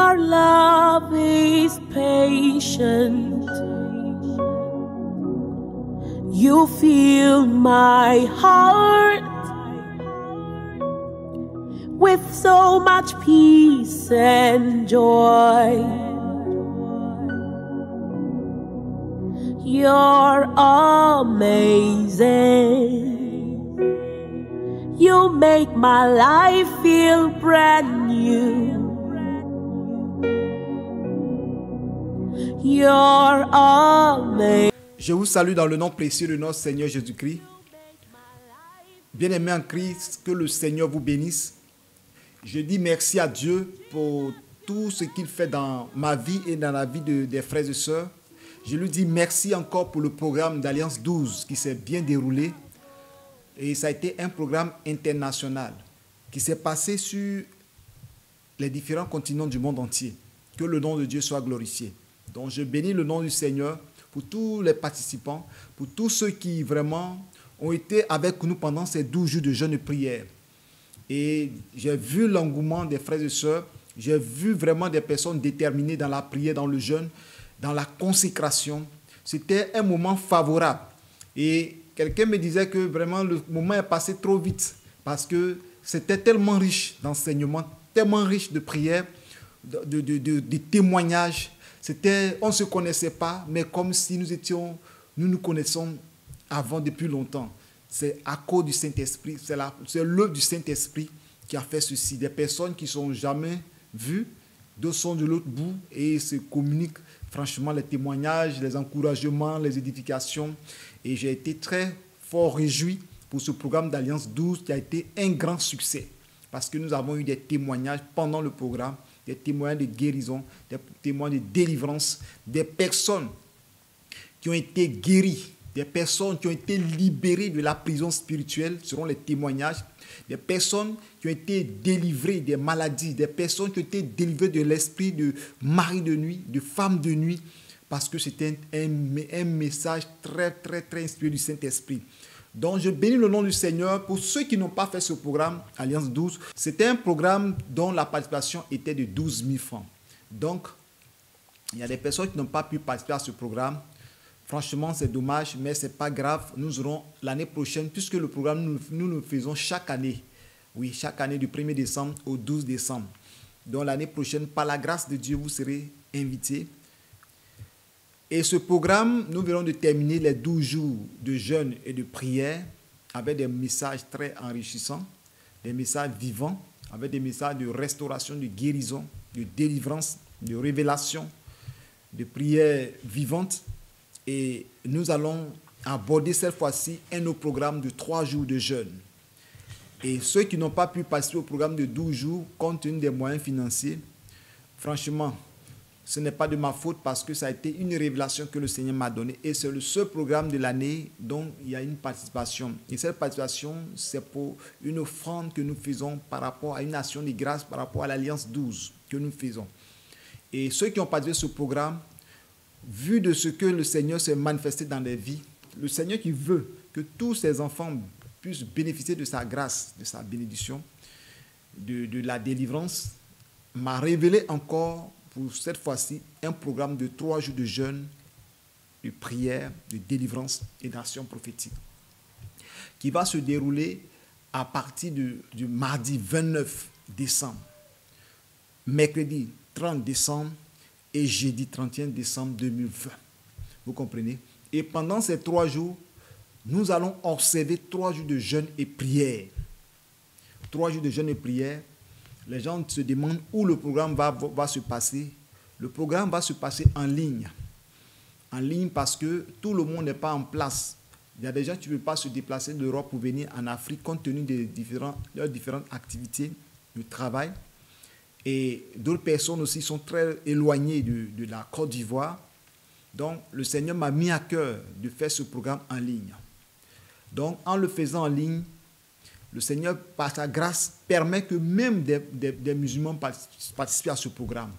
Your love is patient. You fill my heart with so much peace and joy. You're amazing. You make my life feel brand new. You're amazing. Je vous salue dans le nom précieux de notre Seigneur Jésus-Christ. Bien-aimés en Christ, que le Seigneur vous bénisse. Je dis merci à Dieu pour tout ce qu'il fait dans ma vie et dans la vie des frères et sœurs. Je lui dis merci encore pour le programme d'Alliance 12 qui s'est bien déroulé. Et ça a été un programme international qui s'est passé sur les différents continents du monde entier. Que le nom de Dieu soit glorifié. Donc je bénis le nom du Seigneur pour tous les participants, pour tous ceux qui vraiment ont été avec nous pendant ces 12 jours de jeûne et prière. Et j'ai vu l'engouement des frères et sœurs, j'ai vu vraiment des personnes déterminées dans la prière, dans le jeûne, dans la consécration. C'était un moment favorable. Et quelqu'un me disait que vraiment le moment est passé trop vite parce que c'était tellement riche d'enseignements, tellement riche de prières, de témoignages. On ne se connaissait pas, mais comme si nous nous connaissons avant depuis longtemps. C'est à cause du Saint-Esprit, c'est l'œuvre du Saint-Esprit qui a fait ceci. Des personnes qui ne sont jamais vues, d'autres sont de l'autre bout et se communiquent franchement les témoignages, les encouragements, les édifications. Et j'ai été très fort réjoui pour ce programme d'Alliance 12 qui a été un grand succès. Parce que nous avons eu des témoignages pendant le programme, des témoignages de guérison, des témoignages de délivrance, des personnes qui ont été guéries, des personnes qui ont été libérées de la prison spirituelle, seront les témoignages, des personnes qui ont été délivrées des maladies, des personnes qui ont été délivrées de l'esprit de mari de nuit, de femme de nuit, parce que c'était un message très, très, très inspiré du Saint-Esprit. Donc, je bénis le nom du Seigneur. Pour ceux qui n'ont pas fait ce programme, Alliance 12, c'était un programme dont la participation était de 12 000 francs. Donc, il y a des personnes qui n'ont pas pu participer à ce programme. Franchement, c'est dommage, mais ce n'est pas grave. Nous aurons l'année prochaine, puisque le programme, nous le faisons chaque année. Oui, chaque année du 1er décembre au 12 décembre. Donc, l'année prochaine, par la grâce de Dieu, vous serez invités. Et ce programme, nous venons de terminer les 12 jours de jeûne et de prière avec des messages très enrichissants, des messages vivants, avec des messages de restauration, de guérison, de délivrance, de révélation, de prière vivante. Et nous allons aborder cette fois-ci un autre programme de 3 jours de jeûne. Et ceux qui n'ont pas pu participer au programme de 12 jours, compte tenu des moyens financiers, franchement, ce n'est pas de ma faute parce que ça a été une révélation que le Seigneur m'a donnée. Et c'est le seul programme de l'année dont il y a une participation. Et cette participation, c'est pour une offrande que nous faisons par rapport à une action de grâce, par rapport à l'Alliance 12 que nous faisons. Et ceux qui ont participé à ce programme, vu de ce que le Seigneur s'est manifesté dans les vies, le Seigneur qui veut que tous ses enfants puissent bénéficier de sa grâce, de sa bénédiction, de la délivrance, m'a révélé encore pour cette fois-ci un programme de 3 jours de jeûne, de prière, de délivrance et d'action prophétique qui va se dérouler à partir du mardi 29 décembre, mercredi 30 décembre et jeudi 31 décembre 2020. Vous comprenez? Et pendant ces 3 jours, nous allons observer 3 jours de jeûne et prière. 3 jours de jeûne et prière. Les gens se demandent où le programme va se passer. Le programme va se passer en ligne. En ligne parce que tout le monde n'est pas en place. Il y a des gens qui ne peuvent pas se déplacer d'Europe pour venir en Afrique compte tenu de leurs différentes activités de travail. Et d'autres personnes aussi sont très éloignées de la Côte d'Ivoire. Donc, le Seigneur m'a mis à cœur de faire ce programme en ligne. Donc, en le faisant en ligne, le Seigneur, par sa grâce, permet que même des musulmans participent à ce programme.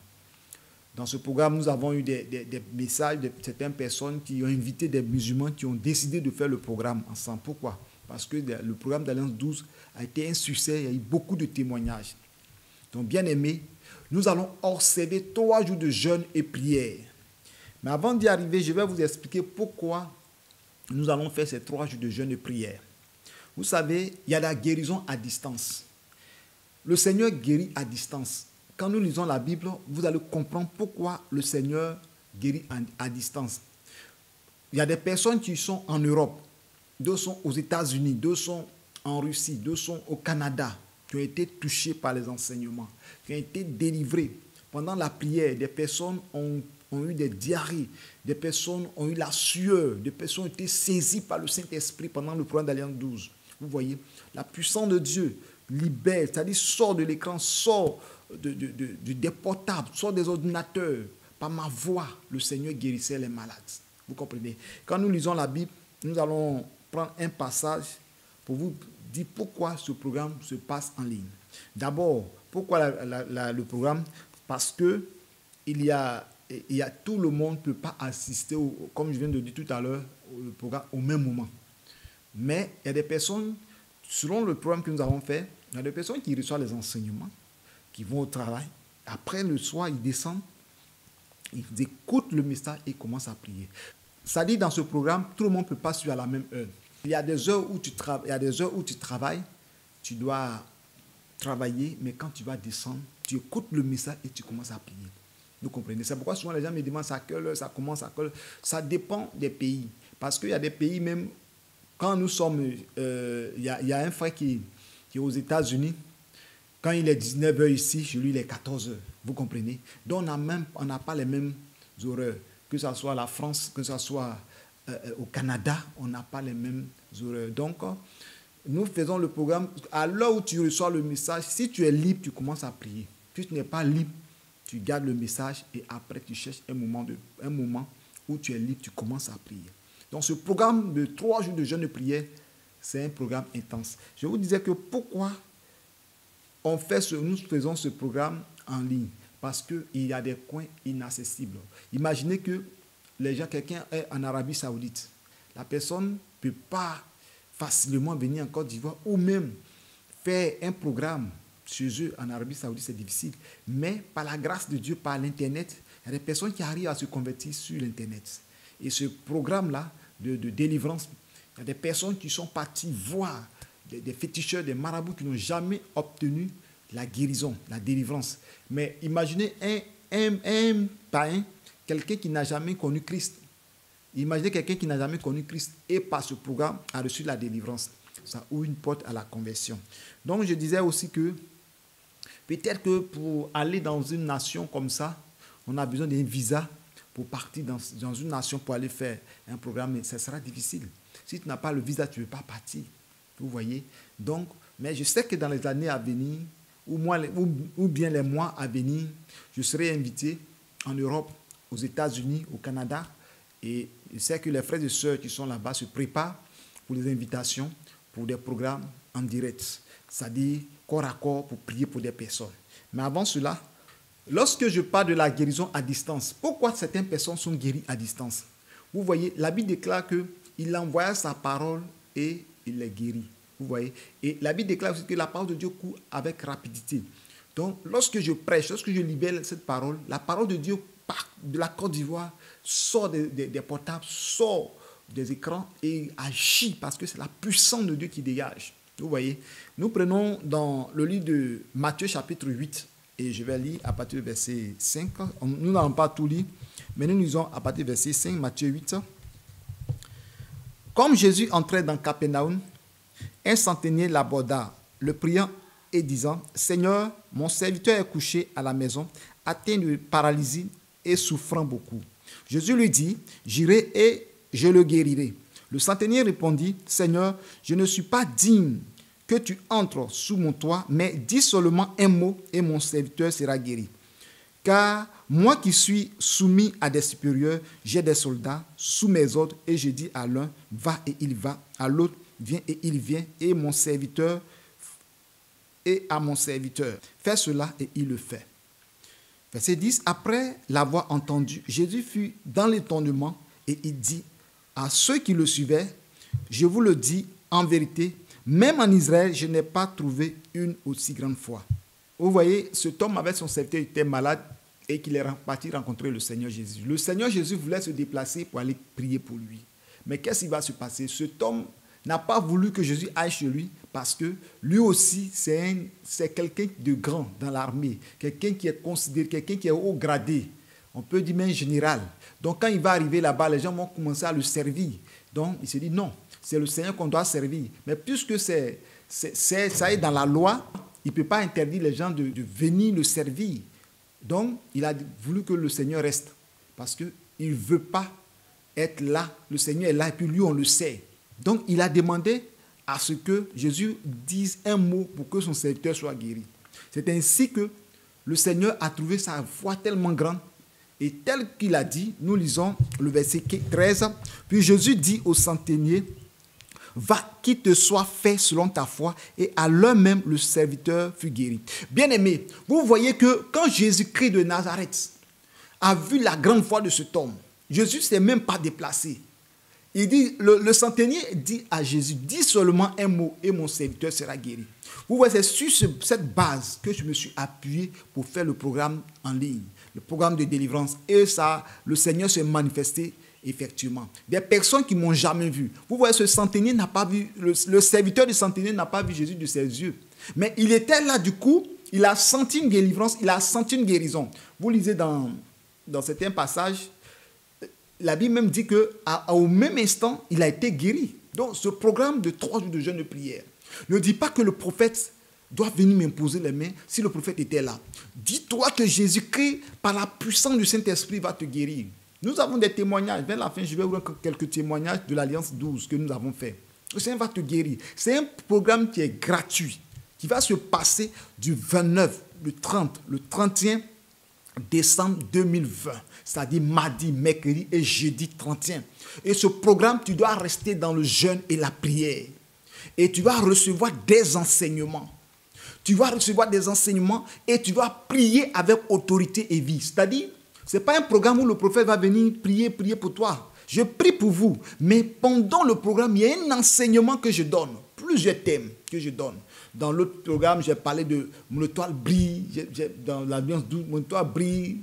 Dans ce programme, nous avons eu des messages de certaines personnes qui ont invité des musulmans qui ont décidé de faire le programme ensemble. Pourquoi? Parce que le programme d'Alliance 12 a été un succès, il y a eu beaucoup de témoignages. Donc, bien aimé, nous allons observer 3 jours de jeûne et prière. Mais avant d'y arriver, je vais vous expliquer pourquoi nous allons faire ces 3 jours de jeûne et prière. Vous savez, il y a la guérison à distance. Le Seigneur guérit à distance. Quand nous lisons la Bible, vous allez comprendre pourquoi le Seigneur guérit à distance. Il y a des personnes qui sont en Europe, d'autres sont aux États-Unis, d'autres sont en Russie, d'autres sont au Canada, qui ont été touchés par les enseignements, qui ont été délivrés. Pendant la prière, des personnes ont eu des diarrhées, des personnes ont eu la sueur, des personnes ont été saisies par le Saint-Esprit pendant le programme d'Alliance 12. Vous voyez, la puissance de Dieu libère, c'est-à-dire sort de l'écran, sort des portables, sort des ordinateurs. Par ma voix, le Seigneur guérissait les malades. Vous comprenez? Quand nous lisons la Bible, nous allons prendre un passage pour vous dire pourquoi ce programme se passe en ligne. D'abord, pourquoi le programme? Parce que tout le monde ne peut pas assister, comme je viens de dire tout à l'heure, au programme au même moment. Mais il y a des personnes, selon le programme que nous avons fait, il y a des personnes qui reçoivent les enseignements, qui vont au travail. Après, le soir, ils descendent, ils écoutent le message et commencent à prier. Ça dit dans ce programme, tout le monde ne peut pas suivre à la même heure. Il y a des heures où tu travailles, tu dois travailler, mais quand tu vas descendre, tu écoutes le message et tu commences à prier. Vous comprenez? C'est pourquoi souvent les gens me demandent à quelle heure ça commence, à quelle heure. Ça dépend des pays. Parce qu'il y a des pays, même quand nous sommes... Il y a un frère qui est aux États-Unis. Quand il est 19h ici, chez lui, il est 14h. Vous comprenez? Donc, on n'a pas les mêmes horaires. Que ce soit la France, que ce soit au Canada, on n'a pas les mêmes horaires. Donc, nous faisons le programme. À l'heure où tu reçois le message, si tu es libre, tu commences à prier. Si tu n'es pas libre, tu gardes le message et après, tu cherches un moment où tu es libre, tu commences à prier. Donc, ce programme de 3 jours de jeûne et prière, c'est un programme intense. Je vous disais que pourquoi nous faisons ce programme en ligne? Parce qu'il y a des coins inaccessibles. Imaginez que quelqu'un est en Arabie Saoudite. La personne ne peut pas facilement venir en Côte d'Ivoire ou même faire un programme chez eux en Arabie Saoudite, c'est difficile. Mais par la grâce de Dieu, par l'Internet, il y a des personnes qui arrivent à se convertir sur l'Internet. Et ce programme-là de délivrance, il y a des personnes qui sont parties voir des féticheurs, des marabouts qui n'ont jamais obtenu la guérison, la délivrance. Mais imaginez un païen, quelqu'un qui n'a jamais connu Christ. Imaginez quelqu'un qui n'a jamais connu Christ et par ce programme a reçu la délivrance. Ça ouvre une porte à la conversion. Donc je disais aussi que peut-être que pour aller dans une nation comme ça, on a besoin d'un visa pour partir dans une nation pour aller faire un programme, mais ça sera difficile. Si tu n'as pas le visa, tu ne veux pas partir. Vous voyez? Donc, mais je sais que dans les années à venir, ou bien les mois à venir, je serai invité en Europe, aux États-Unis, au Canada. Et je sais que les frères et sœurs qui sont là-bas se préparent pour les invitations, pour des programmes en direct. C'est-à-dire corps à corps pour prier pour des personnes. Mais avant cela, lorsque je parle de la guérison à distance, pourquoi certaines personnes sont guéries à distance? Vous voyez, la Bible déclare qu'il envoya sa parole et il les guérit. Vous voyez? Et la Bible déclare aussi que la parole de Dieu court avec rapidité. Donc, lorsque je prêche, lorsque je libère cette parole, la parole de Dieu part de la Côte d'Ivoire, sort des portables, sort des écrans et agit parce que c'est la puissance de Dieu qui dégage. Vous voyez? Nous prenons dans le livre de Matthieu chapitre 8 et je vais lire à partir du verset 5. Nous n'allons pas tout lire, mais nous lisons à partir du verset 5, Matthieu 8. Comme Jésus entrait dans Capernaum, un centenier l'aborda, le priant et disant, « Seigneur, mon serviteur est couché à la maison, atteint de paralysie et souffrant beaucoup. » Jésus lui dit, « J'irai et je le guérirai. » Le centenier répondit, « Seigneur, je ne suis pas digne que tu entres sous mon toit, mais dis seulement un mot et mon serviteur sera guéri. Car moi qui suis soumis à des supérieurs, j'ai des soldats sous mes ordres et je dis à l'un, va et il va, à l'autre, viens et il vient, et à mon serviteur, fais cela et il le fait. » Verset 10, après l'avoir entendu, Jésus fut dans l'étonnement et il dit à ceux qui le suivaient, je vous le dis en vérité, même en Israël, je n'ai pas trouvé une aussi grande foi. Vous voyez, cet homme avec son serviteur était malade et qu'il est parti rencontrer le Seigneur Jésus. Le Seigneur Jésus voulait se déplacer pour aller prier pour lui. Mais qu'est-ce qui va se passer? Cet homme n'a pas voulu que Jésus aille chez lui parce que lui aussi, c'est quelqu'un de grand dans l'armée, quelqu'un qui est considéré, quelqu'un qui est haut gradé. On peut dire même général. Donc quand il va arriver là-bas, les gens vont commencer à le servir. Donc il se dit non, c'est le Seigneur qu'on doit servir. Mais puisque ça est dans la loi, il ne peut pas interdire les gens de venir le servir. Donc il a voulu que le Seigneur reste parce qu'il ne veut pas être là. Le Seigneur est là et puis lui on le sait. Donc il a demandé à ce que Jésus dise un mot pour que son serviteur soit guéri. C'est ainsi que le Seigneur a trouvé sa foi tellement grande. Et tel qu'il a dit, nous lisons le verset 13. Puis Jésus dit au centenier, va, qu'il te soit fait selon ta foi. Et à l'heure même, le serviteur fut guéri. Bien-aimé, vous voyez que quand Jésus-Christ de Nazareth a vu la grande foi de cet homme, Jésus ne s'est même pas déplacé. Il dit, le centenier dit à Jésus, dis seulement un mot et mon serviteur sera guéri. Vous voyez, c'est sur cette base que je me suis appuyé pour faire le programme en ligne, le programme de délivrance. Et ça, le Seigneur s'est manifesté effectivement. Des personnes qui ne m'ont jamais vu. Vous voyez, ce centenier n'a pas vu, le serviteur du centenier n'a pas vu Jésus de ses yeux. Mais il était là du coup, il a senti une délivrance, il a senti une guérison. Vous lisez dans certains passages, la Bible même dit qu'au même instant, il a été guéri. Donc, ce programme de 3 jours de jeûne de prière ne dit pas que le prophète doit venir m'imposer les mains si le prophète était là. Dis-toi que Jésus-Christ, par la puissance du Saint-Esprit, va te guérir. Nous avons des témoignages. Vers la fin, je vais vous donner quelques témoignages de l'Alliance 12 que nous avons fait. Le Seigneur va te guérir. C'est un programme qui est gratuit, qui va se passer du 29, le 30, le 31 décembre 2020. C'est-à-dire mardi, mercredi et jeudi 31. Et ce programme, tu dois rester dans le jeûne et la prière. Et tu vas recevoir des enseignements. Tu vas recevoir des enseignements et tu vas prier avec autorité et vie. C'est-à-dire, ce n'est pas un programme où le prophète va venir prier pour toi. Je prie pour vous. Mais pendant le programme, il y a un enseignement que je donne. Plusieurs thèmes que je donne. Dans l'autre programme, j'ai parlé de mon étoile brille. Dans l'Alliance 12, mon étoile brille.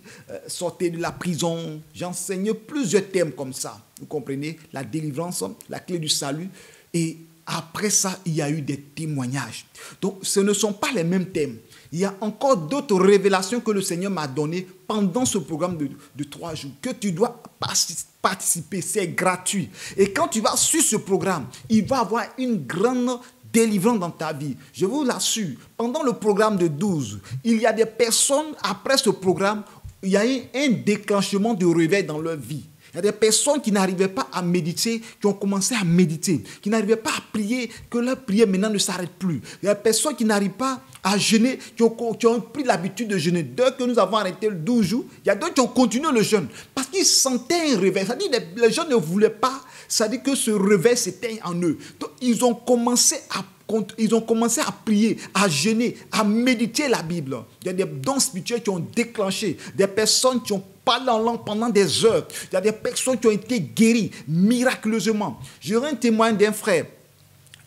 Sortez de la prison. J'enseigne plusieurs thèmes comme ça. Vous comprenez? La délivrance, la clé du salut. Et après ça, il y a eu des témoignages. Donc, ce ne sont pas les mêmes thèmes. Il y a encore d'autres révélations que le Seigneur m'a données pendant ce programme de 3 jours, que tu dois participer. C'est gratuit. Et quand tu vas sur ce programme, il va y avoir une grande délivrance dans ta vie. Je vous l'assure, pendant le programme de 12, il y a des personnes, après ce programme, il y a eu un déclenchement de réveil dans leur vie. Il y a des personnes qui n'arrivaient pas à méditer, qui ont commencé à méditer, qui n'arrivaient pas à prier, que leur prière maintenant ne s'arrête plus. Il y a des personnes qui n'arrivent pas à jeûner, qui ont pris l'habitude de jeûner. Dès que nous avons arrêté le 12 jours, il y a d'autres qui ont continué le jeûne parce qu'ils sentaient un réveil. C'est-à-dire que les gens ne voulaient pas, c'est-à-dire que ce réveil s'éteigne en eux. Donc, ils ont commencé à prier, à jeûner, à méditer la Bible. Il y a des dons spirituels qui ont déclenché, des personnes qui ont parlé en langue pendant des heures. Il y a des personnes qui ont été guéries miraculeusement. J'aurais un témoin d'un frère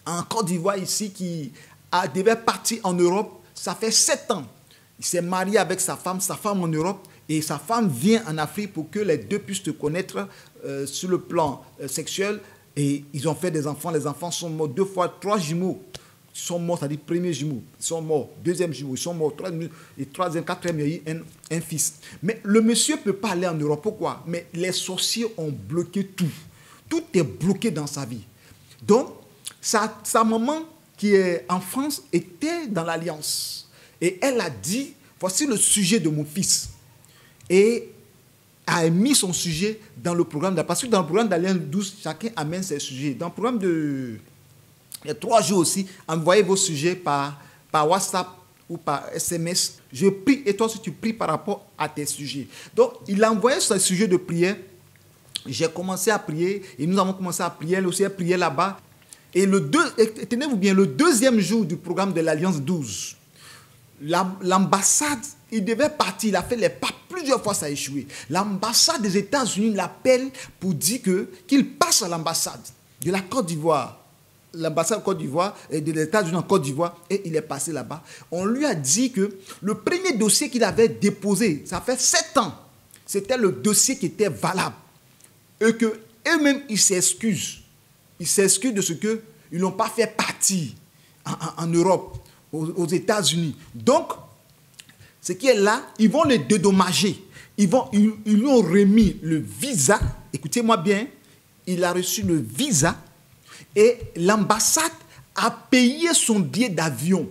en Côte d'Ivoire ici qui devait partir en Europe. Ça fait 7 ans. Il s'est marié avec sa femme en Europe, et sa femme vient en Afrique pour que les deux puissent se connaître sur le plan sexuel. Et ils ont fait des enfants. Les enfants sont morts 2 fois, 3 jumeaux. Ils sont morts, c'est-à-dire premier jumeau, ils sont morts. Deuxième jumeau, ils sont morts. Troisième, quatrième, il y a eu un fils. Mais le monsieur ne peut pas aller en Europe. Pourquoi? Mais les sorciers ont bloqué tout. Tout est bloqué dans sa vie. Donc, sa maman, qui est en France, était dans l'Alliance. Et elle a dit, voici le sujet de mon fils. Et a mis son sujet dans le programme. Parce que dans le programme d'Alliance 12, chacun amène ses sujets. Dans le programme de 3 jours aussi, envoyez vos sujets par WhatsApp ou par SMS. Je prie, et toi aussi tu pries par rapport à tes sujets. Donc, il a envoyé son sujet de prière. J'ai commencé à prier et nous avons commencé à prier. Elle aussi a prié là-bas. Et tenez-vous bien, le 2e jour du programme de l'Alliance 12, l'ambassade, il devait partir, il a fait les pas plusieurs fois, ça a échoué. L'ambassade des États-Unis l'appelle pour dire qu'il passe à l'ambassade de la Côte d'Ivoire l'ambassade Côte d'Ivoire, de l'États-Unis en Côte d'Ivoire, et il est passé là-bas. On lui a dit que le premier dossier qu'il avait déposé, ça fait 7 ans, c'était le dossier qui était valable. Et qu'eux-mêmes, ils s'excusent. Ils s'excusent de ce qu'ils n'ont pas fait partie en Europe, aux États-Unis. Donc, ce qui est là, ils vont les dédommager. Ils lui ont remis le visa. Écoutez-moi bien, il a reçu le visa et l'ambassade a payé son billet d'avion.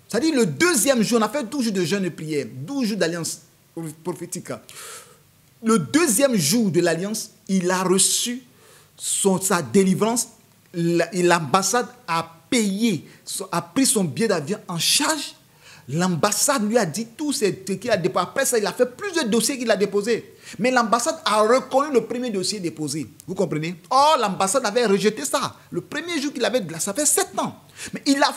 C'est-à-dire le deuxième jour, on a fait 12 jours de jeûne et prière, 12 jours d'alliance prophétique. Le deuxième jour de l'alliance, il a reçu sa délivrance. L'ambassade a payé, a pris son billet d'avion en charge. L'ambassade lui a dit tout ce qu'il a déposé. Après ça, il a fait plusieurs dossiers qu'il a déposés. Mais l'ambassade a reconnu le premier dossier déposé. Vous comprenez? Or, l'ambassade avait rejeté ça. Le premier jour qu'il avait, ça fait 7 ans. Mais il a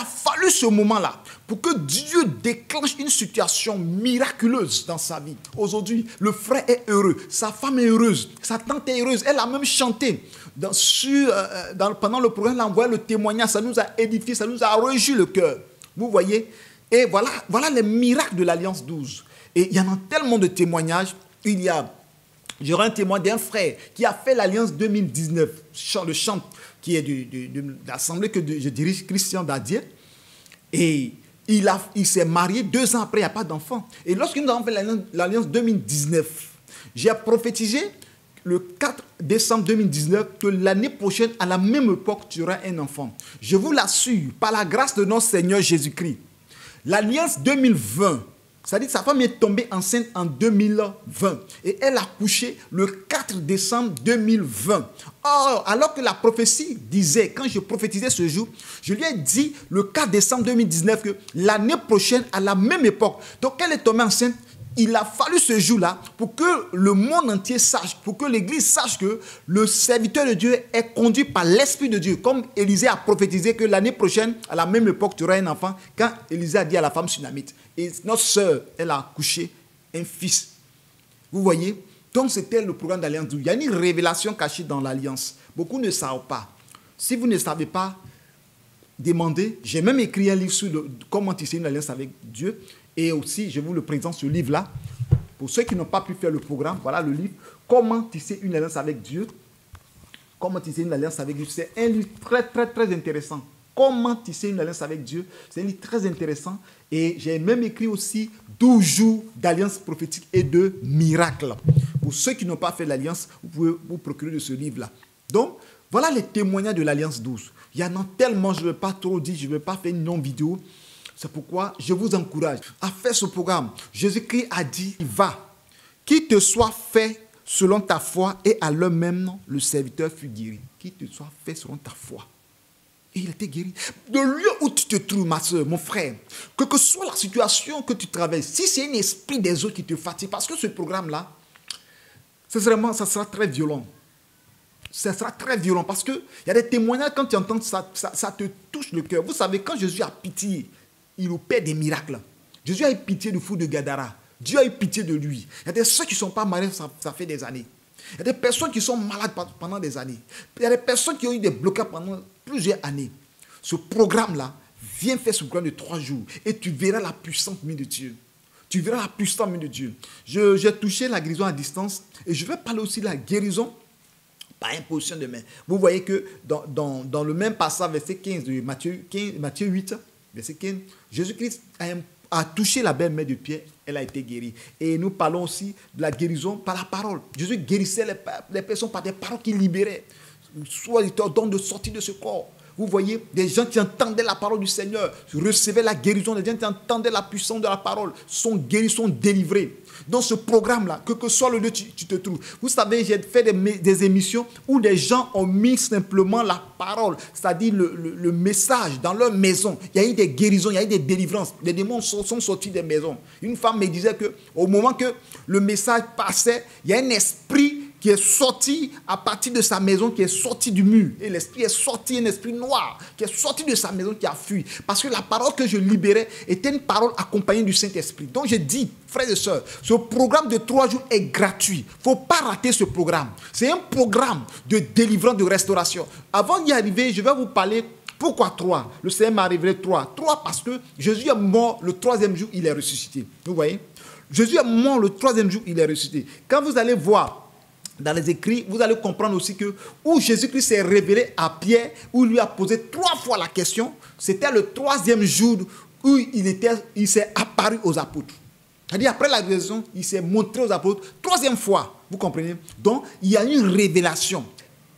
fallu ce moment-là pour que Dieu déclenche une situation miraculeuse dans sa vie. Aujourd'hui, le frère est heureux, sa femme est heureuse, sa tante est heureuse. Elle a même chanté. Pendant le programme, elle a envoyé le témoignage. Ça nous a édifié, ça nous a réjoui le cœur. Vous voyez? Et voilà les miracles de l'Alliance 12. Et il y en a tellement de témoignages. J'aurai un témoin d'un frère qui a fait l'Alliance 2019, le chant qui est de l'assemblée que je dirige, Christian Dadier. Et il s'est marié 2 ans après, il n'y a pas d'enfant. Et lorsque nous avons fait l'Alliance 2019, j'ai prophétisé le 4 décembre 2019 que l'année prochaine, à la même époque, tu auras un enfant. Je vous l'assure, par la grâce de notre Seigneur Jésus-Christ, l'Alliance 2020, c'est-à-dire que sa femme est tombée enceinte en 2020 et elle a couché le 4 décembre 2020. Or, alors que la prophétie disait, quand je prophétisais ce jour, je lui ai dit le 4 décembre 2019 que l'année prochaine, à la même époque, donc elle est tombée enceinte. Il a fallu ce jour-là pour que le monde entier sache, pour que l'Église sache que le serviteur de Dieu est conduit par l'Esprit de Dieu. Comme Élisée a prophétisé que l'année prochaine, à la même époque, tu auras un enfant, quand Élisée a dit à la femme sunamite. Et notre sœur, elle a accouché un fils. Vous voyez? Donc c'était le programme d'Alliance 12. Il y a une révélation cachée dans l'Alliance. Beaucoup ne savent pas. Si vous ne savez pas, demandez. J'ai même écrit un livre sur comment tisser une alliance avec Dieu. Et aussi, je vous le présente, ce livre-là. Pour ceux qui n'ont pas pu faire le programme, voilà le livre. Comment tisser une alliance avec Dieu. Comment tisser une alliance avec Dieu. C'est un livre très, très, très intéressant. Comment tisser une alliance avec Dieu. C'est un livre très intéressant. Et j'ai même écrit aussi 12 jours d'alliance prophétique et de miracles. Pour ceux qui n'ont pas fait l'alliance, vous pouvez vous procurer de ce livre-là. Donc, voilà les témoignages de l'Alliance 12. Il y en a tellement, je ne vais pas trop dire, je ne vais pas faire une longue vidéo. C'est pourquoi je vous encourage à faire ce programme. Jésus-Christ a dit, va, qu'il te soit fait selon ta foi, et à l'heure même, le serviteur fut guéri. Qu'il te soit fait selon ta foi. Et il était guéri. De lieu où tu te trouves, ma soeur, mon frère, que soit la situation que tu traverses, si c'est un esprit des autres qui te fatigue, parce que ce programme-là, ça sera très violent. Ça sera très violent parce qu'il y a des témoignages, quand tu entends ça, ça te touche le cœur. Vous savez, quand Jésus a pitié, il opère des miracles. Jésus a eu pitié du fou de Gadara. Dieu a eu pitié de lui. Il y a des ceux qui ne sont pas mariés, ça fait des années. Il y a des personnes qui sont malades pendant des années. Il y a des personnes qui ont eu des blocages pendant plusieurs années. Ce programme-là, viens faire ce programme de 3 jours et tu verras la puissante main de Dieu. Tu verras la puissante main de Dieu. J'ai touché la guérison à distance et je vais parler aussi de la guérison par imposition de main. Vous voyez que dans le même passage, verset 15 de Matthieu 8, verset 15, Jésus-Christ a touché la belle main de Pierre, elle a été guérie. Et nous parlons aussi de la guérison par la parole. Jésus guérissait les personnes par des paroles qu'il libérait. Soit il te donne de sortir de ce corps. Vous voyez, des gens qui entendaient la parole du Seigneur, recevaient la guérison, des gens qui entendaient la puissance de la parole, sont guéris, sont délivrés. Dans ce programme-là, que soit le lieu tu te trouves. Vous savez, j'ai fait des émissions où des gens ont mis simplement la parole, c'est-à-dire le message dans leur maison. Il y a eu des guérisons, il y a eu des délivrances. Les démons sont sortis des maisons. Une femme me disait qu'au moment que le message passait, il y a un esprit qui est sorti à partir de sa maison, qui est sorti du mur. Et l'esprit est sorti, un esprit noir, qui est sorti de sa maison, qui a fui. Parce que la parole que je libérais était une parole accompagnée du Saint-Esprit. Donc je dis, frères et sœurs, ce programme de 3 jours est gratuit. Il ne faut pas rater ce programme. C'est un programme de délivrance, de restauration. Avant d'y arriver, je vais vous parler. Pourquoi 3? Le Seigneur m'a révélé 3. 3 parce que Jésus est mort le 3e jour, il est ressuscité. Vous voyez? Jésus est mort le 3e jour, il est ressuscité. Quand vous allez voir dans les écrits, vous allez comprendre aussi que où Jésus-Christ s'est révélé à Pierre, où il lui a posé 3 fois la question, c'était le 3e jour où il s'est apparu aux apôtres. C'est-à-dire après la résurrection, il s'est montré aux apôtres 3e fois. Vous comprenez? Donc, il y a une révélation.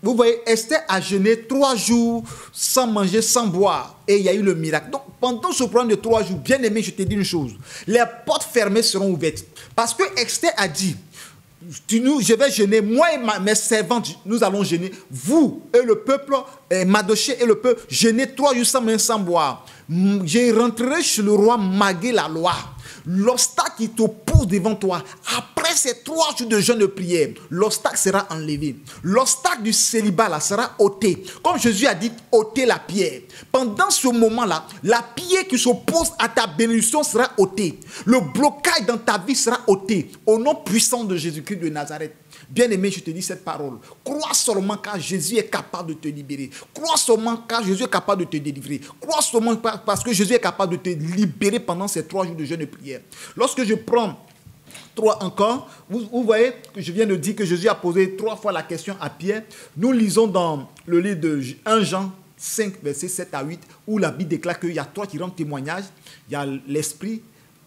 Vous voyez, Esther a jeûné 3 jours sans manger, sans boire. Et il y a eu le miracle. Donc, pendant ce programme de 3 jours, bien aimé, je te dis une chose. Les portes fermées seront ouvertes. Parce que Esther a dit, je vais jeûner, moi et mes servantes, nous allons jeûner. Vous et le peuple, Mardochée et le peuple, jeûner 3 jours sans manger, sans boire. Je rentrerai chez le roi malgré la loi. L'obstacle qui t'oppose devant toi, après ces 3 jours de jeûne de prière, l'obstacle sera enlevé. L'obstacle du célibat là sera ôté. Comme Jésus a dit, ôtez la pierre. Pendant ce moment-là, la pierre qui s'oppose à ta bénédiction sera ôtée. Le blocage dans ta vie sera ôté. Au nom puissant de Jésus-Christ de Nazareth. Bien-aimé, je te dis cette parole. Crois seulement car Jésus est capable de te libérer. Crois seulement car Jésus est capable de te délivrer. Crois seulement parce que Jésus est capable de te libérer pendant ces 3 jours de jeûne et prière. Lorsque je prends 3 encore, vous voyez que je viens de dire que Jésus a posé 3 fois la question à Pierre. Nous lisons dans le livre de 1 Jean 5, versets 7 à 8, où la Bible déclare qu'il y a 3 qui rendent témoignage. Il y a l'esprit,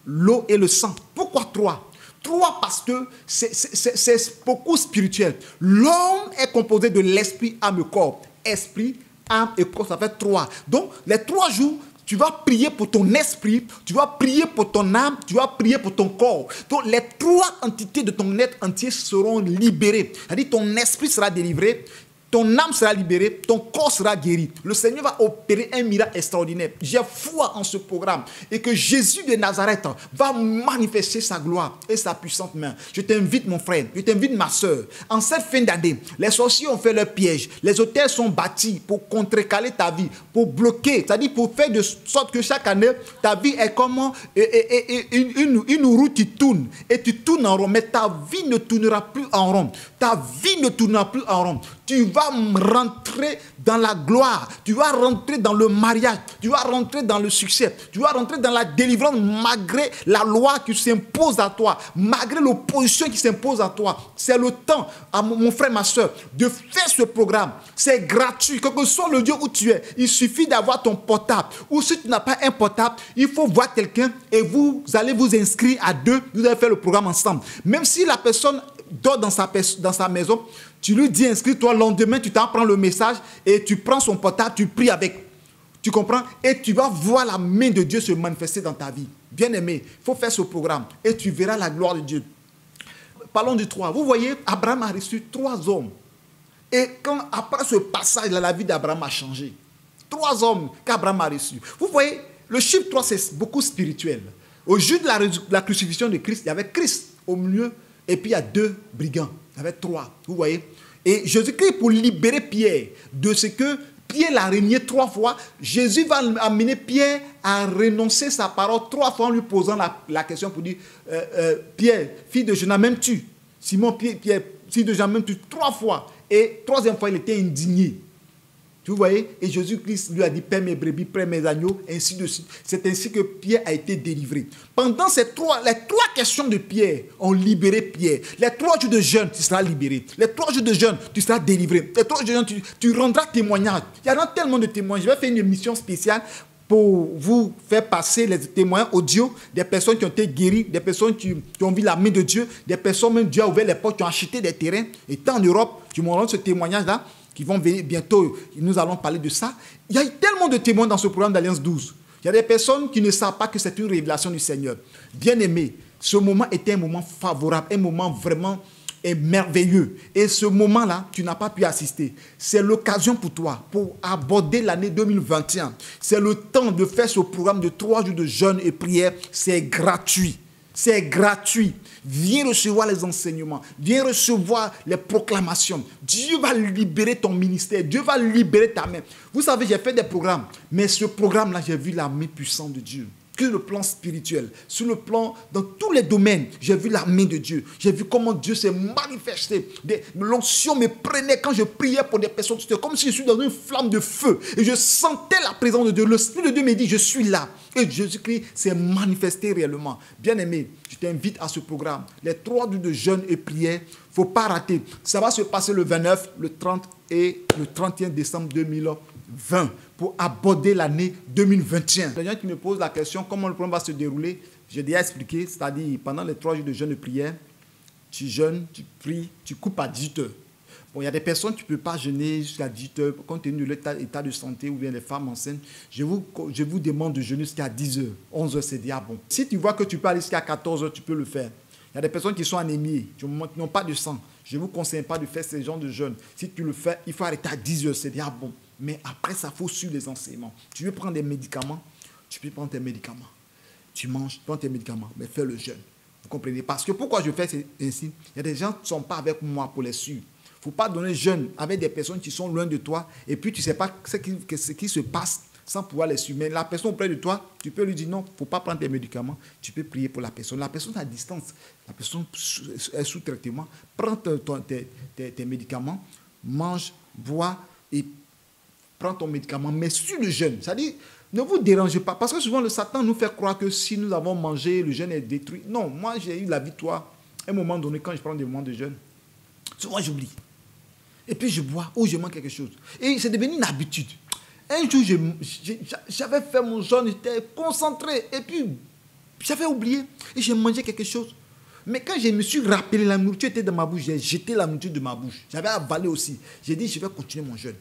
l'eau et le sang. Pourquoi 3? 3 parce que c'est beaucoup spirituel. L'homme est composé de l'esprit, âme et corps. Esprit, âme et corps, ça fait 3. Donc, les 3 jours, tu vas prier pour ton esprit, tu vas prier pour ton âme, tu vas prier pour ton corps. Donc, les 3 entités de ton être entier seront libérées. C'est-à-dire, ton esprit sera délivré, ton âme sera libérée, ton corps sera guéri. Le Seigneur va opérer un miracle extraordinaire. J'ai foi en ce programme et que Jésus de Nazareth va manifester sa gloire et sa puissante main. Je t'invite mon frère, je t'invite ma soeur. En cette fin d'année, les sorciers ont fait leur piège. Les hôtels sont bâtis pour contrecaler ta vie, pour bloquer, c'est-à-dire pour faire de sorte que chaque année, ta vie est comme une roue qui tourne. Et tu tournes en rond, mais ta vie ne tournera plus en rond. Ta vie ne tournera plus en rond. Tu vas rentrer dans la gloire, tu vas rentrer dans le mariage, tu vas rentrer dans le succès, tu vas rentrer dans la délivrance malgré la loi qui s'impose à toi, malgré l'opposition qui s'impose à toi. C'est le temps, à mon frère, ma soeur, de faire ce programme. C'est gratuit, quel que soit le lieu où tu es. Il suffit d'avoir ton portable. Ou si tu n'as pas un portable, il faut voir quelqu'un et vous allez vous inscrire à 2, vous allez faire le programme ensemble. Même si la personne dort dans sa maison, tu lui dis inscris-toi, le lendemain tu t'en prends le message et tu prends son portable, tu pries avec. Tu comprends? Et tu vas voir la main de Dieu se manifester dans ta vie. Bien aimé, il faut faire ce programme et tu verras la gloire de Dieu. Parlons du 3. Vous voyez, Abraham a reçu 3 hommes. Et après ce passage, la vie d'Abraham a changé. 3 hommes qu'Abraham a reçus. Vous voyez, le chiffre 3, c'est beaucoup spirituel. Au jour de la crucifixion de Christ, il y avait Christ au milieu et puis il y a 2 brigands. Il y avait 3, vous voyez. Et Jésus-Christ, pour libérer Pierre de ce que Pierre l'a renié 3 fois, Jésus va amener Pierre à renoncer sa parole 3 fois en lui posant la question pour dire Pierre, fille de Jonas, m'aimes-tu? Simon, Pierre, fille de Jean, m'aimes-tu? 3 fois. Et 3e fois, il était indigné. Vous voyez? Et Jésus-Christ lui a dit, paie mes brebis, paie mes agneaux, ainsi de suite. C'est ainsi que Pierre a été délivré. Pendant les 3 questions de Pierre ont libéré Pierre. Les 3 jours de jeûne, tu seras libéré. Les 3 jours de jeûne, tu seras délivré. Les 3 jours de jeûne, tu rendras témoignage. Il y aura tellement de témoignages. Je vais faire une émission spéciale pour vous faire passer les témoignages audio des personnes qui ont été guéries, des personnes qui ont vu la main de Dieu, des personnes même Dieu a ouvert les portes, qui ont acheté des terrains. Et tant en Europe, tu m'en rends ce témoignage-là, qui vont venir bientôt, nous allons parler de ça. Il y a tellement de témoins dans ce programme d'Alliance 12. Il y a des personnes qui ne savent pas que c'est une révélation du Seigneur. Bien-aimé, ce moment était un moment favorable, un moment vraiment merveilleux. Et ce moment-là, tu n'as pas pu assister. C'est l'occasion pour toi, pour aborder l'année 2021. C'est le temps de faire ce programme de 3 jours de jeûne et prière. C'est gratuit. C'est gratuit. Viens recevoir les enseignements. Viens recevoir les proclamations. Dieu va libérer ton ministère. Dieu va libérer ta main. Vous savez, j'ai fait des programmes. Mais ce programme-là, j'ai vu la main puissante de Dieu. Sur le plan spirituel, sur le plan, dans tous les domaines, j'ai vu la main de Dieu. J'ai vu comment Dieu s'est manifesté. L'onction me prenait quand je priais pour des personnes. C'était comme si je suis dans une flamme de feu. Et je sentais la présence de Dieu. L'Esprit de Dieu me dit, je suis là. Et Jésus-Christ s'est manifesté réellement. Bien-aimé, je t'invite à ce programme. Les 3 jours de jeûne et prière, il ne faut pas rater. Ça va se passer le 29, le 30 et le 31 décembre 2020 pour aborder l'année 2021. Les gens qui me posent la question, comment le programme va se dérouler, j'ai déjà expliqué, c'est-à-dire pendant les 3 jours de jeûne et prière, tu jeûnes, tu pries, tu coupes à 18 heures. Bon, il y a des personnes qui ne peuvent pas jeûner jusqu'à 18 heures, compte tenu de l'état de santé ou bien les femmes enceintes. Je vous demande de jeûner jusqu'à 10 heures. 11 heures, c'est déjà bon. Si tu vois que tu peux aller jusqu'à 14 heures, tu peux le faire. Il y a des personnes qui sont anémiées, qui n'ont pas de sang. Je ne vous conseille pas de faire ce genre de jeûne. Si tu le fais, il faut arrêter à 10 heures, c'est déjà bon. Mais après, ça faut suivre les enseignements. Tu veux prendre des médicaments, tu peux prendre tes médicaments. Tu manges, tu prends tes médicaments, mais fais le jeûne. Vous comprenez? Parce que pourquoi je fais ainsi? Il y a des gens qui ne sont pas avec moi pour les suivre. Il ne faut pas donner jeûne avec des personnes qui sont loin de toi et puis tu ne sais pas ce qui se passe sans pouvoir les suivre. Mais la personne auprès de toi, tu peux lui dire non, il ne faut pas prendre tes médicaments. Tu peux prier pour la personne. La personne à distance, la personne est sous traitement. Prends tes médicaments, mange, bois et prends ton médicament, mais sur le jeûne. C'est-à-dire, ne vous dérangez pas. Parce que souvent, le Satan nous fait croire que si nous avons mangé, le jeûne est détruit. Non, moi, j'ai eu la victoire. À un moment donné, quand je prends des moments de jeûne, souvent, j'oublie. Et puis, je bois ou je mange quelque chose. Et c'est devenu une habitude. Un jour, j'avais fait mon jeûne, j'étais concentré. Et puis, j'avais oublié. Et j'ai mangé quelque chose. Mais quand je me suis rappelé, la nourriture était dans ma bouche. J'ai jeté la nourriture de ma bouche. J'avais avalé aussi. J'ai dit, je vais continuer mon jeûne.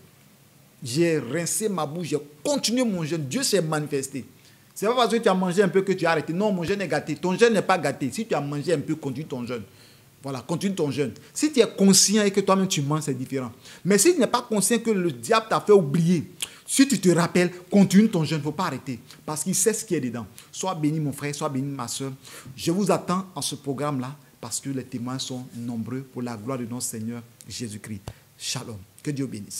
J'ai rincé ma bouche, j'ai continué mon jeûne. Dieu s'est manifesté. Ce n'est pas parce que tu as mangé un peu que tu as arrêté. Non, mon jeûne est gâté. Ton jeûne n'est pas gâté. Si tu as mangé un peu, continue ton jeûne. Voilà, continue ton jeûne. Si tu es conscient et que toi-même tu manges, c'est différent. Mais si tu n'es pas conscient que le diable t'a fait oublier, si tu te rappelles, continue ton jeûne. Il ne faut pas arrêter. Parce qu'il sait ce qui est dedans. Sois béni mon frère, sois béni ma soeur. Je vous attends en ce programme-là parce que les témoins sont nombreux pour la gloire de notre Seigneur Jésus-Christ. Shalom. Que Dieu bénisse.